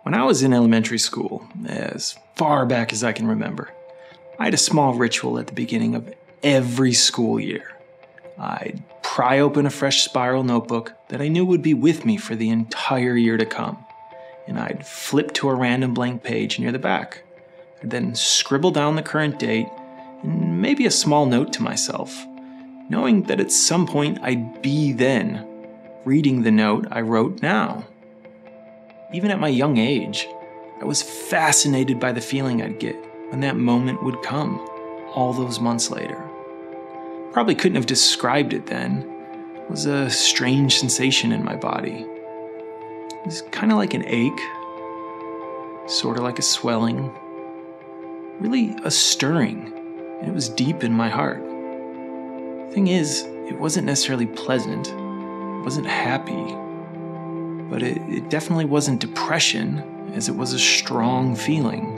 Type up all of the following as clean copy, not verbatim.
When I was in elementary school, as far back as I can remember, I had a small ritual at the beginning of every school year. I'd pry open a fresh spiral notebook that I knew would be with me for the entire year to come, and I'd flip to a random blank page near the back. I'd then scribble down the current date and maybe a small note to myself, knowing that at some point I'd be then reading the note I wrote now. Even at my young age, I was fascinated by the feeling I'd get when that moment would come, all those months later. Probably couldn't have described it then. It was a strange sensation in my body. It was kind of like an ache, sort of like a swelling, really a stirring, and it was deep in my heart. The thing is, it wasn't necessarily pleasant, it wasn't happy, but it definitely wasn't depression, as it was a strong feeling.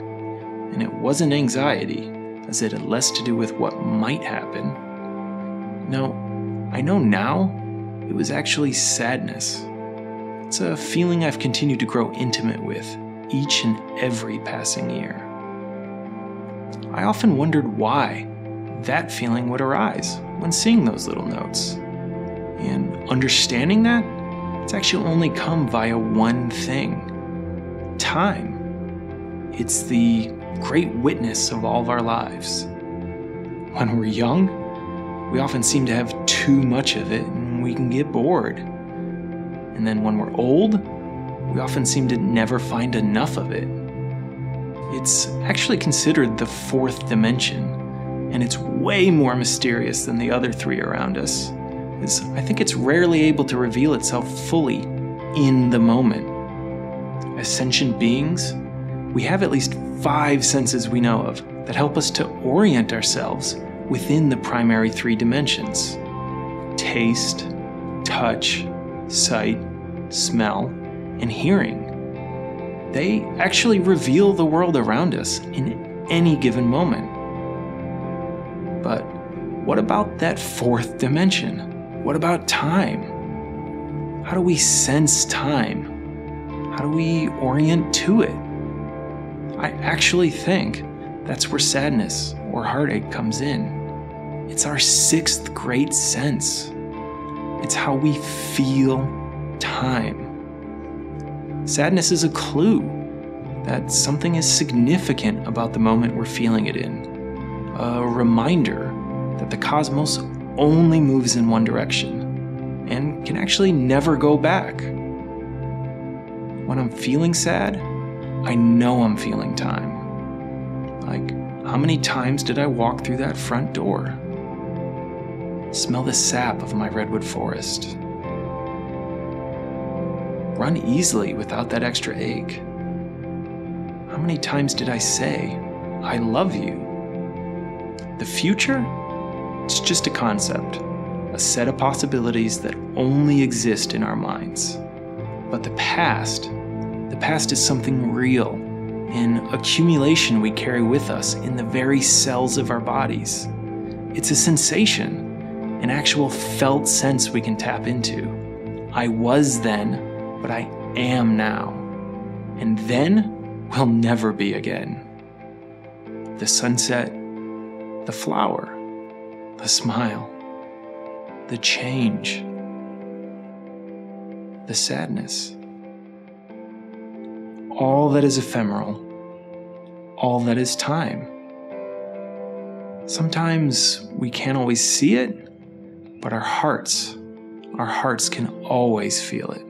And it wasn't anxiety, as it had less to do with what might happen. No, I know now it was actually sadness. It's a feeling I've continued to grow intimate with each and every passing year. I often wondered why that feeling would arise when seeing those little notes. And understanding that, it's actually only come via one thing: time. It's the great witness of all of our lives. When we're young, we often seem to have too much of it and we can get bored. And then when we're old, we often seem to never find enough of it. It's actually considered the fourth dimension, and it's way more mysterious than the other three around us. I think it's rarely able to reveal itself fully in the moment. As sentient beings, we have at least 5 senses we know of that help us to orient ourselves within the primary 3 dimensions: taste, touch, sight, smell, and hearing. They actually reveal the world around us in any given moment. But what about that 4th dimension? What about time? How do we sense time? How do we orient to it? I actually think that's where sadness or heartache comes in. It's our 6th great sense. It's how we feel time. Sadness is a clue that something is significant about the moment we're feeling it in. A reminder that the cosmos only moves in one direction and can actually never go back. When I'm feeling sad, I know I'm feeling time. Like, how many times did I walk through that front door? Smell the sap of my redwood forest. Run easily without that extra ache. How many times did I say, I love you? The future? It's just a concept, a set of possibilities that only exist in our minds. But the past is something real, an accumulation we carry with us in the very cells of our bodies. It's a sensation, an actual felt sense we can tap into. I was then, but I am now. And then will never be again. The sunset, the flower, the smile, the change, the sadness. All that is ephemeral, all that is time. Sometimes we can't always see it, but our hearts can always feel it.